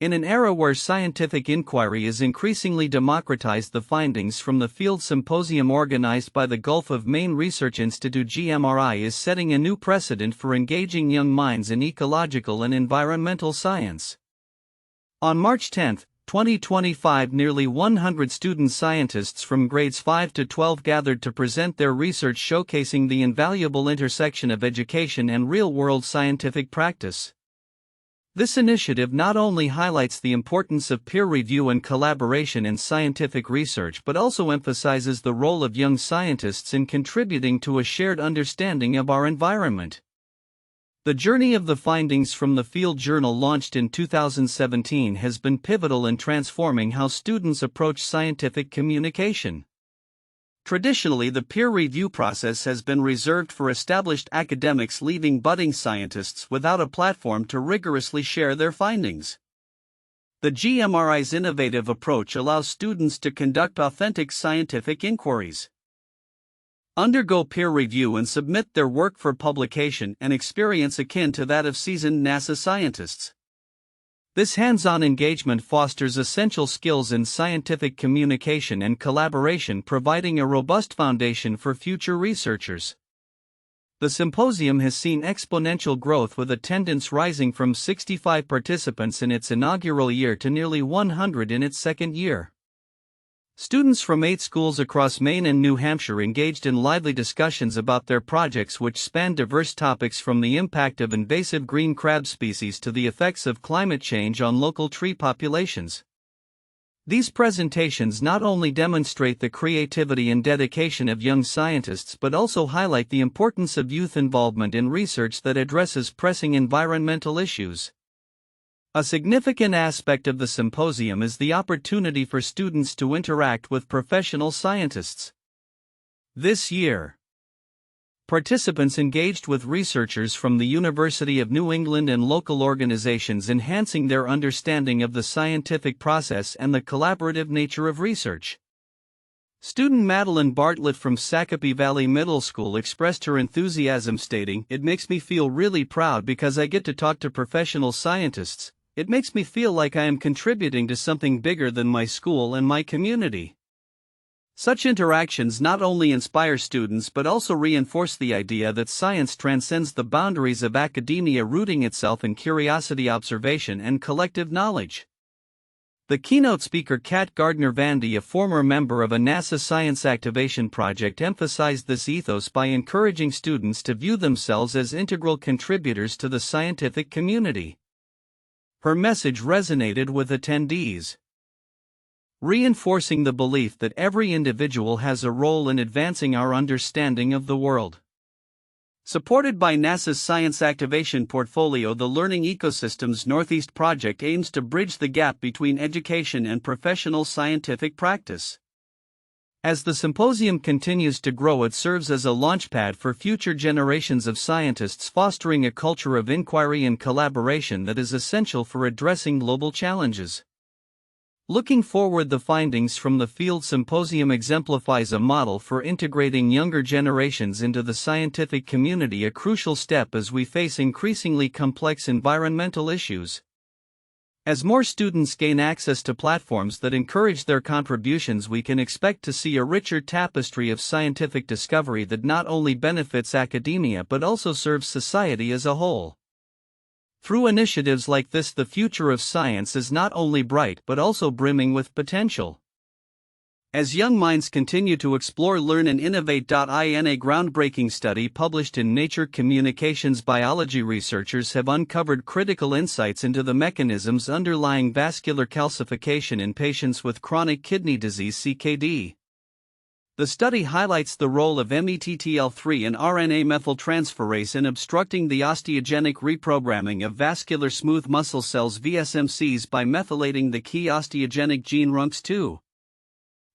In an era where scientific inquiry is increasingly democratized, the findings from the field symposium organized by the Gulf of Maine Research Institute GMRI is setting a new precedent for engaging young minds in ecological and environmental science. On March 10, 2025, nearly 100 student scientists from grades 5 to 12 gathered to present their research showcasing the invaluable intersection of education and real-world scientific practice. This initiative not only highlights the importance of peer review and collaboration in scientific research but also emphasizes the role of young scientists in contributing to a shared understanding of our environment. The journey of the findings from the field journal launched in 2017 has been pivotal in transforming how students approach scientific communication. Traditionally, the peer review process has been reserved for established academics, leaving budding scientists without a platform to rigorously share their findings. The GMRI's innovative approach allows students to conduct authentic scientific inquiries, undergo peer review, and submit their work for publication, an experience akin to that of seasoned NASA scientists. This hands-on engagement fosters essential skills in scientific communication and collaboration, providing a robust foundation for future researchers. The symposium has seen exponential growth, with attendance rising from 65 participants in its inaugural year to nearly 100 in its second year. Students from 8 schools across Maine and New Hampshire engaged in lively discussions about their projects, which spanned diverse topics from the impact of invasive green crab species to the effects of climate change on local tree populations. These presentations not only demonstrate the creativity and dedication of young scientists but also highlight the importance of youth involvement in research that addresses pressing environmental issues. A significant aspect of the symposium is the opportunity for students to interact with professional scientists. This year, participants engaged with researchers from the University of New England and local organizations, enhancing their understanding of the scientific process and the collaborative nature of research. Student Madeline Bartlett from Sacopee Valley Middle School expressed her enthusiasm, stating, "It makes me feel really proud because I get to talk to professional scientists. It makes me feel like I am contributing to something bigger than my school and my community." Such interactions not only inspire students but also reinforce the idea that science transcends the boundaries of academia, rooting itself in curiosity, observation, and collective knowledge. The keynote speaker, Kat Gardner-Vandy, a former member of a NASA science activation project, emphasized this ethos by encouraging students to view themselves as integral contributors to the scientific community. Her message resonated with attendees, reinforcing the belief that every individual has a role in advancing our understanding of the world. Supported by NASA's Science Activation Portfolio, the Learning Ecosystems Northeast project aims to bridge the gap between education and professional scientific practice. As the symposium continues to grow, it serves as a launchpad for future generations of scientists, fostering a culture of inquiry and collaboration that is essential for addressing global challenges. Looking forward, the findings from the field symposium exemplifies a model for integrating younger generations into the scientific community, a crucial step as we face increasingly complex environmental issues. As more students gain access to platforms that encourage their contributions, we can expect to see a richer tapestry of scientific discovery that not only benefits academia but also serves society as a whole. Through initiatives like this, the future of science is not only bright but also brimming with potential. As young minds continue to explore, learn, and innovate. In a groundbreaking study published in Nature Communications Biology, researchers have uncovered critical insights into the mechanisms underlying vascular calcification in patients with chronic kidney disease (CKD). The study highlights the role of METTL3 and RNA methyltransferase in obstructing the osteogenic reprogramming of vascular smooth muscle cells (VSMCs) by methylating the key osteogenic gene RUNX2.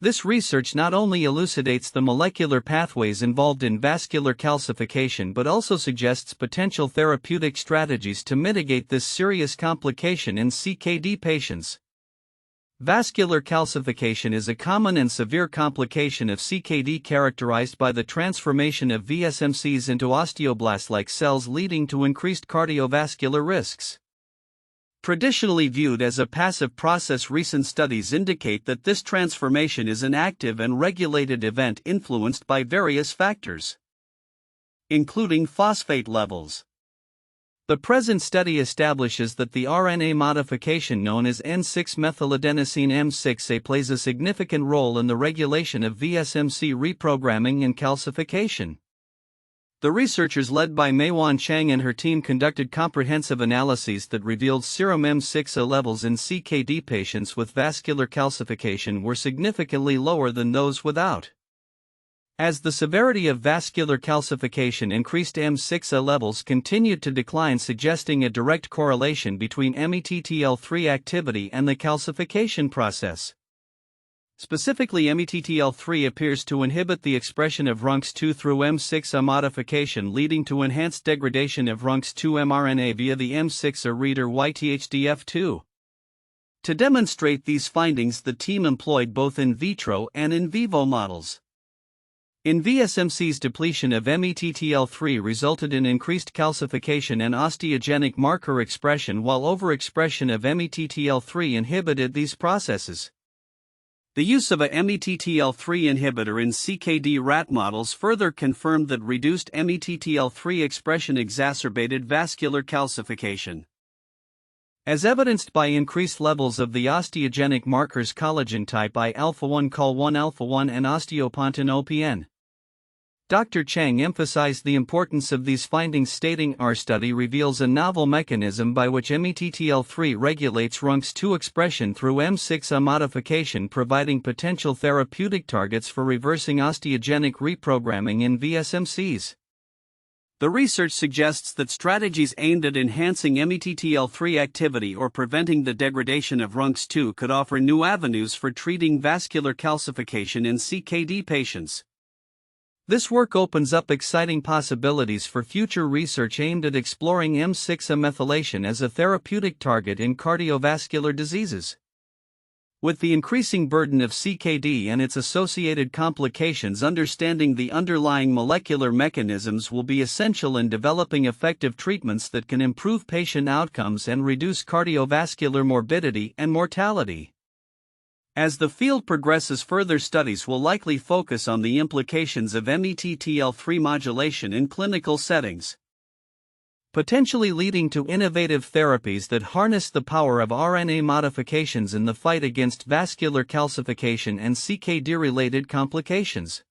This research not only elucidates the molecular pathways involved in vascular calcification but also suggests potential therapeutic strategies to mitigate this serious complication in CKD patients. Vascular calcification is a common and severe complication of CKD characterized by the transformation of VSMCs into osteoblast-like cells, leading to increased cardiovascular risks. Traditionally viewed as a passive process, recent studies indicate that this transformation is an active and regulated event influenced by various factors, including phosphate levels. The present study establishes that the RNA modification known as N6-methyladenosine M6A plays a significant role in the regulation of VSMC reprogramming and calcification. The researchers led by Meiwan Chang and her team conducted comprehensive analyses that revealed serum M6A levels in CKD patients with vascular calcification were significantly lower than those without. As the severity of vascular calcification increased, M6A levels continued to decline, suggesting a direct correlation between METTL3 activity and the calcification process. Specifically, METTL3 appears to inhibit the expression of RUNX2 through M6A modification, leading to enhanced degradation of RUNX2 mRNA via the M6A reader YTHDF2. To demonstrate these findings, the team employed both in vitro and in vivo models. In VSMC's, depletion of METTL3 resulted in increased calcification and osteogenic marker expression, while overexpression of METTL3 inhibited these processes. The use of a METTL3 inhibitor in CKD rat models further confirmed that reduced METTL3 expression exacerbated vascular calcification. As evidenced by increased levels of the osteogenic markers collagen type I alpha-1 col-1 alpha-1 and osteopontin OPN. Dr. Chang emphasized the importance of these findings, stating, "Our study reveals a novel mechanism by which METTL3 regulates RUNX2 expression through M6A modification, providing potential therapeutic targets for reversing osteogenic reprogramming in VSMCs." The research suggests that strategies aimed at enhancing METTL3 activity or preventing the degradation of RUNX2 could offer new avenues for treating vascular calcification in CKD patients. This work opens up exciting possibilities for future research aimed at exploring M6A methylation as a therapeutic target in cardiovascular diseases. With the increasing burden of CKD and its associated complications, understanding the underlying molecular mechanisms will be essential in developing effective treatments that can improve patient outcomes and reduce cardiovascular morbidity and mortality. As the field progresses, further studies will likely focus on the implications of METTL3 modulation in clinical settings, potentially leading to innovative therapies that harness the power of RNA modifications in the fight against vascular calcification and CKD-related complications.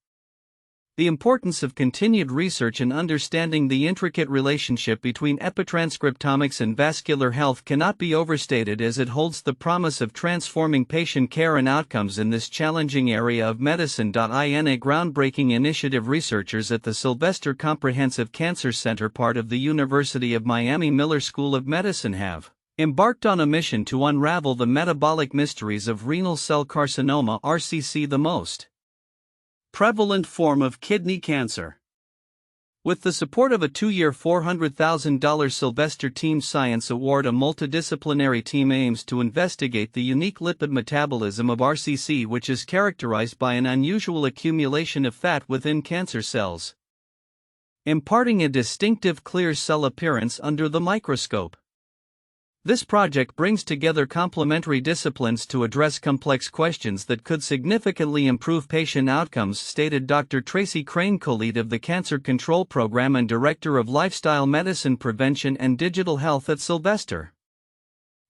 The importance of continued research in understanding the intricate relationship between epitranscriptomics and vascular health cannot be overstated, as it holds the promise of transforming patient care and outcomes in this challenging area of medicine. In a groundbreaking initiative, researchers at the Sylvester Comprehensive Cancer Center, part of the University of Miami Miller School of Medicine, have embarked on a mission to unravel the metabolic mysteries of renal cell carcinoma (RCC), the most prevalent form of kidney cancer. With the support of a 2-year $400,000 Sylvester Team Science Award, a multidisciplinary team aims to investigate the unique lipid metabolism of RCC, which is characterized by an unusual accumulation of fat within cancer cells, imparting a distinctive clear cell appearance under the microscope. This project brings together complementary disciplines to address complex questions that could significantly improve patient outcomes, stated Dr. Tracy Crane, co-lead of the Cancer Control Program and Director of Lifestyle Medicine Prevention and Digital Health at Sylvester.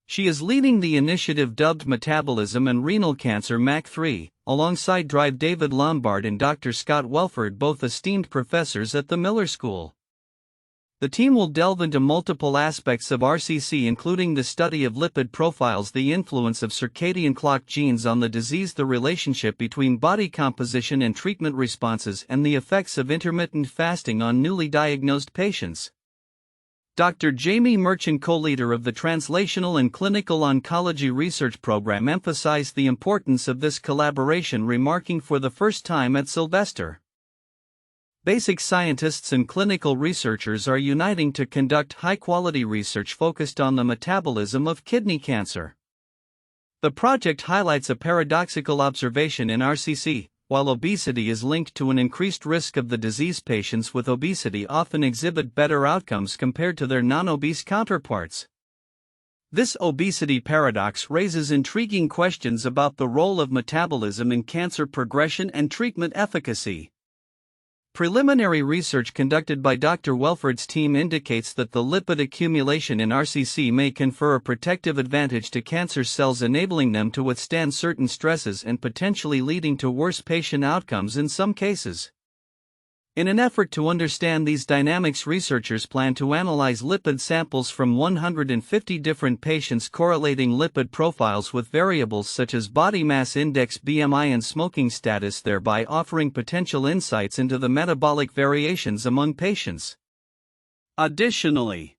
She is leading the initiative dubbed Metabolism and Renal Cancer MAC3, alongside Drive David Lombard and Dr. Scott Welford, both esteemed professors at the Miller School. The team will delve into multiple aspects of RCC, including the study of lipid profiles, the influence of circadian clock genes on the disease, the relationship between body composition and treatment responses, and the effects of intermittent fasting on newly diagnosed patients. Dr. Jamie Merchant, co-leader of the Translational and Clinical Oncology Research Program, emphasized the importance of this collaboration, remarking, "For the first time at Sylvester, basic scientists and clinical researchers are uniting to conduct high-quality research focused on the metabolism of kidney cancer." The project highlights a paradoxical observation in RCC. While obesity is linked to an increased risk of the disease, patients with obesity often exhibit better outcomes compared to their non-obese counterparts. This obesity paradox raises intriguing questions about the role of metabolism in cancer progression and treatment efficacy. Preliminary research conducted by Dr. Welford's team indicates that the lipid accumulation in RCC may confer a protective advantage to cancer cells, enabling them to withstand certain stresses and potentially leading to worse patient outcomes in some cases. In an effort to understand these dynamics, researchers plan to analyze lipid samples from 150 different patients, correlating lipid profiles with variables such as body mass index, BMI, and smoking status, thereby offering potential insights into the metabolic variations among patients. Additionally,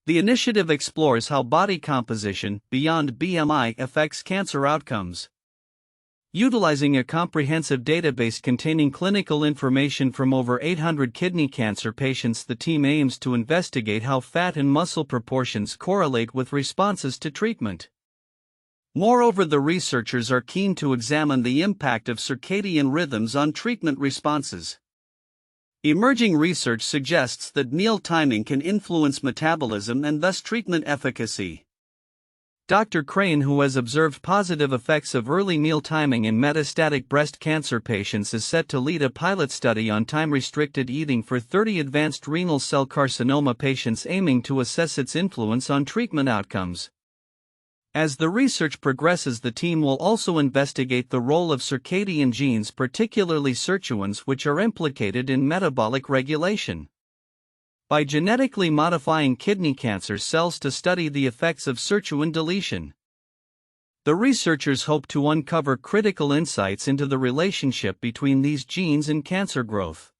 the initiative explores how body composition, beyond BMI, affects cancer outcomes. Utilizing a comprehensive database containing clinical information from over 800 kidney cancer patients, the team aims to investigate how fat and muscle proportions correlate with responses to treatment. Moreover, the researchers are keen to examine the impact of circadian rhythms on treatment responses. Emerging research suggests that meal timing can influence metabolism and thus treatment efficacy. Dr. Crane, who has observed positive effects of early meal timing in metastatic breast cancer patients, is set to lead a pilot study on time-restricted eating for 30 advanced renal cell carcinoma patients, aiming to assess its influence on treatment outcomes. As the research progresses, the team will also investigate the role of circadian genes, particularly sirtuins, which are implicated in metabolic regulation. By genetically modifying kidney cancer cells to study the effects of sirtuin deletion, the researchers hope to uncover critical insights into the relationship between these genes and cancer growth.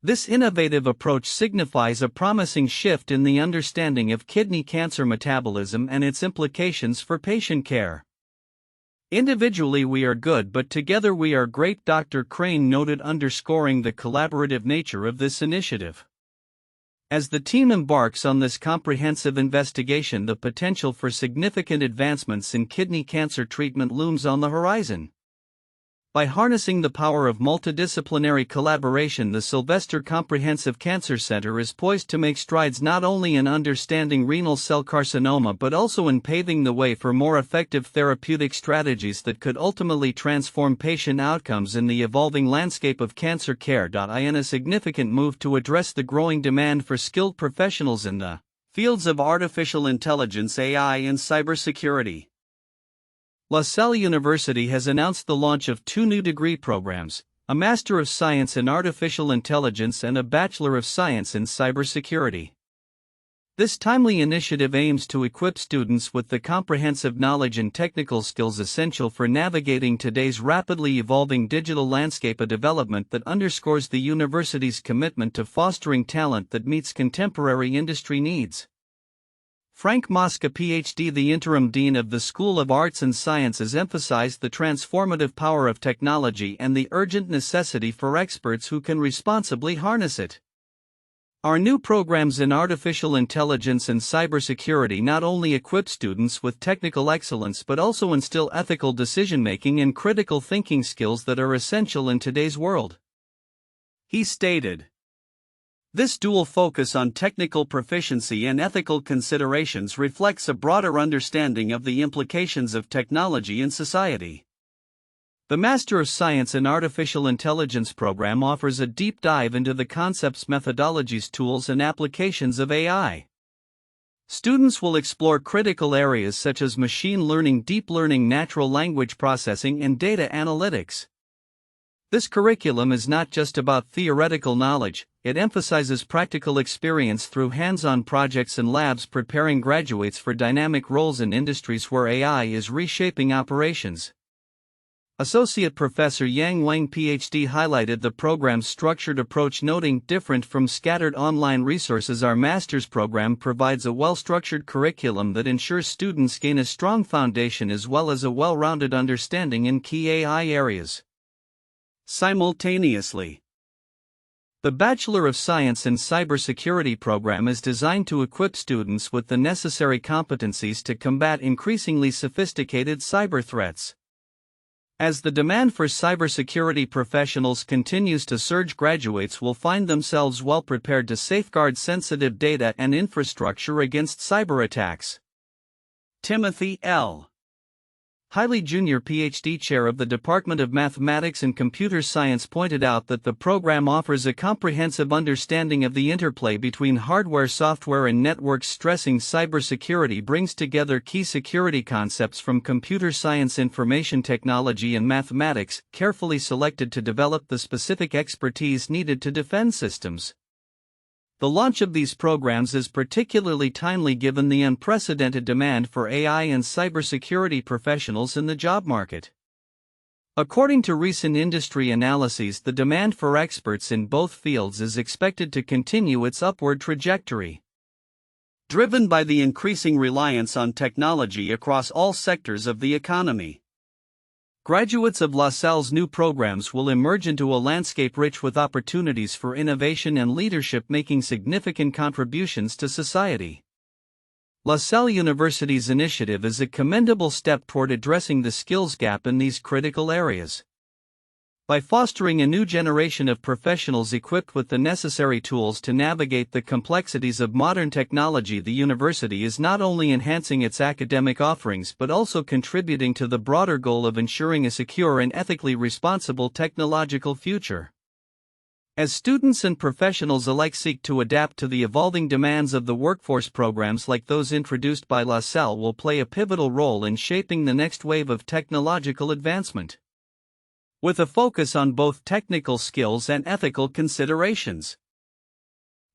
This innovative approach signifies a promising shift in the understanding of kidney cancer metabolism and its implications for patient care. Individually we are good, but together we are great, Dr. Crane noted, underscoring the collaborative nature of this initiative. As the team embarks on this comprehensive investigation, the potential for significant advancements in kidney cancer treatment looms on the horizon. By harnessing the power of multidisciplinary collaboration, the Sylvester Comprehensive Cancer Center is poised to make strides not only in understanding renal cell carcinoma but also in paving the way for more effective therapeutic strategies that could ultimately transform patient outcomes in the evolving landscape of cancer care. In a significant move to address the growing demand for skilled professionals in the fields of artificial intelligence, AI, and cybersecurity, La Salle University has announced the launch of 2 new degree programs, a Master of Science in Artificial Intelligence and a Bachelor of Science in Cybersecurity. This timely initiative aims to equip students with the comprehensive knowledge and technical skills essential for navigating today's rapidly evolving digital landscape, a development that underscores the university's commitment to fostering talent that meets contemporary industry needs. Frank Mosca, Ph.D., the interim dean of the School of Arts and Sciences, emphasized the transformative power of technology and the urgent necessity for experts who can responsibly harness it. Our new programs in artificial intelligence and cybersecurity not only equip students with technical excellence but also instill ethical decision-making and critical thinking skills that are essential in today's world. He stated, "This dual focus on technical proficiency and ethical considerations reflects a broader understanding of the implications of technology in society." The Master of Science in Artificial Intelligence program offers a deep dive into the concepts, methodologies, tools, and applications of AI. Students will explore critical areas such as machine learning, deep learning, natural language processing, and data analytics. This curriculum is not just about theoretical knowledge, it emphasizes practical experience through hands-on projects and labs, preparing graduates for dynamic roles in industries where AI is reshaping operations. Associate Professor Yang Wang, Ph.D., highlighted the program's structured approach, noting, "Different from scattered online resources, our master's program provides a well-structured curriculum that ensures students gain a strong foundation as well as a well-rounded understanding in key AI areas." Simultaneously, the Bachelor of Science in Cybersecurity program is designed to equip students with the necessary competencies to combat increasingly sophisticated cyber threats. As the demand for cybersecurity professionals continues to surge, graduates will find themselves well prepared to safeguard sensitive data and infrastructure against cyber attacks. Timothy L. Hiley Jr., PhD chair of the Department of Mathematics and Computer Science, pointed out that the program offers a comprehensive understanding of the interplay between hardware, software, and networks, stressing cybersecurity brings together key security concepts from computer science, information technology, and mathematics, carefully selected to develop the specific expertise needed to defend systems. The launch of these programs is particularly timely given the unprecedented demand for AI and cybersecurity professionals in the job market. According to recent industry analyses, the demand for experts in both fields is expected to continue its upward trajectory, driven by the increasing reliance on technology across all sectors of the economy. Graduates of LaSalle's new programs will emerge into a landscape rich with opportunities for innovation and leadership, making significant contributions to society. LaSalle University's initiative is a commendable step toward addressing the skills gap in these critical areas. By fostering a new generation of professionals equipped with the necessary tools to navigate the complexities of modern technology, the university is not only enhancing its academic offerings but also contributing to the broader goal of ensuring a secure and ethically responsible technological future. As students and professionals alike seek to adapt to the evolving demands of the workforce, programs like those introduced by LaSalle will play a pivotal role in shaping the next wave of technological advancement, with a focus on both technical skills and ethical considerations.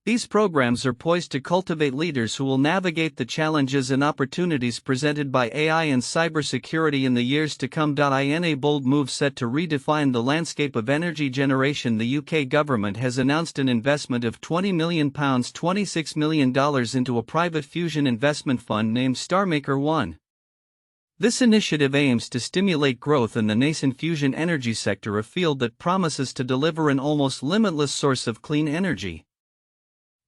These programs are poised to cultivate leaders who will navigate the challenges and opportunities presented by AI and cybersecurity in the years to come. In a bold move set to redefine the landscape of energy generation, the UK government has announced an investment of £20 million, $26 million into a private fusion investment fund named StarMaker One. This initiative aims to stimulate growth in the nascent fusion energy sector, a field that promises to deliver an almost limitless source of clean energy.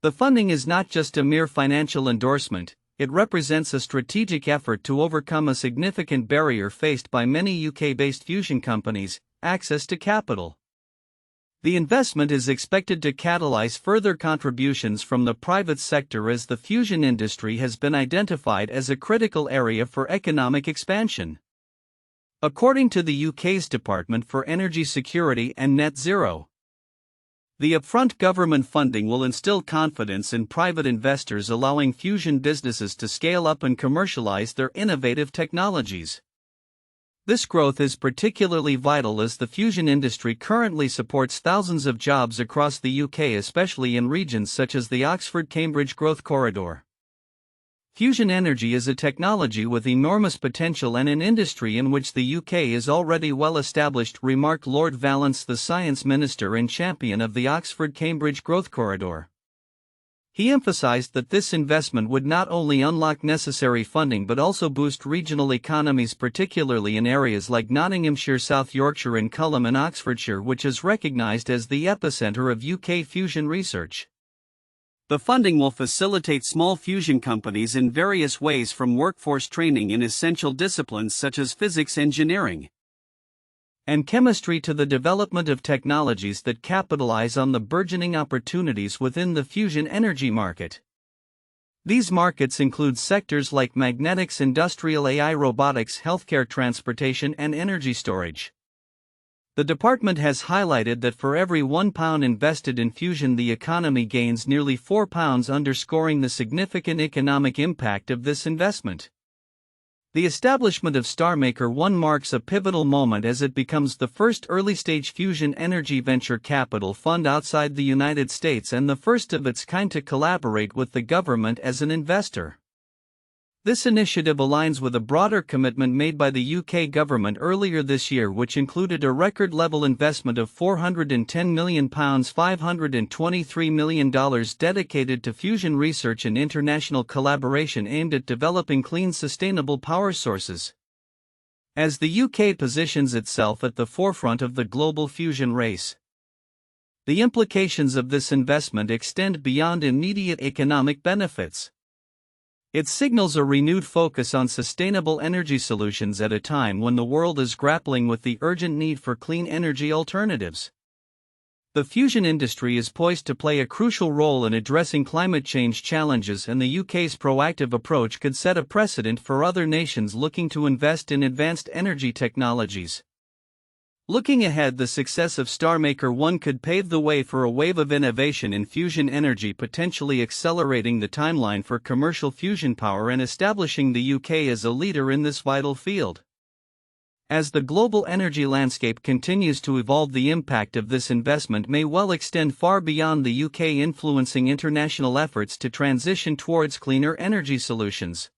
The funding is not just a mere financial endorsement, it represents a strategic effort to overcome a significant barrier faced by many UK-based fusion companies: access to capital. The investment is expected to catalyze further contributions from the private sector, as the fusion industry has been identified as a critical area for economic expansion. According to the UK's Department for Energy Security and Net Zero, the upfront government funding will instill confidence in private investors, allowing fusion businesses to scale up and commercialize their innovative technologies. This growth is particularly vital as the fusion industry currently supports thousands of jobs across the UK, especially in regions such as the Oxford-Cambridge Growth Corridor. Fusion energy is a technology with enormous potential and an industry in which the UK is already well established, remarked Lord Valence, the Science Minister and champion of the Oxford-Cambridge Growth Corridor. He emphasized that this investment would not only unlock necessary funding but also boost regional economies, particularly in areas like Nottinghamshire, South Yorkshire, and Culham in Oxfordshire, which is recognised as the epicentre of UK fusion research. The funding will facilitate small fusion companies in various ways, from workforce training in essential disciplines such as physics, engineering, and chemistry to the development of technologies that capitalize on the burgeoning opportunities within the fusion energy market. These markets include sectors like magnetics, industrial AI, robotics, healthcare, transportation, and energy storage. The department has highlighted that for every £1 invested in fusion, the economy gains nearly £4, underscoring the significant economic impact of this investment. The establishment of StarMaker One marks a pivotal moment as it becomes the first early-stage fusion energy venture capital fund outside the United States and the first of its kind to collaborate with the government as an investor. This initiative aligns with a broader commitment made by the UK government earlier this year, which included a record-level investment of £410 million, $523 million dedicated to fusion research and international collaboration aimed at developing clean, sustainable power sources. As the UK positions itself at the forefront of the global fusion race, the implications of this investment extend beyond immediate economic benefits. It signals a renewed focus on sustainable energy solutions at a time when the world is grappling with the urgent need for clean energy alternatives. The fusion industry is poised to play a crucial role in addressing climate change challenges, and the UK's proactive approach could set a precedent for other nations looking to invest in advanced energy technologies. Looking ahead, the success of StarMaker 1 could pave the way for a wave of innovation in fusion energy, potentially accelerating the timeline for commercial fusion power and establishing the UK as a leader in this vital field. As the global energy landscape continues to evolve, the impact of this investment may well extend far beyond the UK, influencing international efforts to transition towards cleaner energy solutions.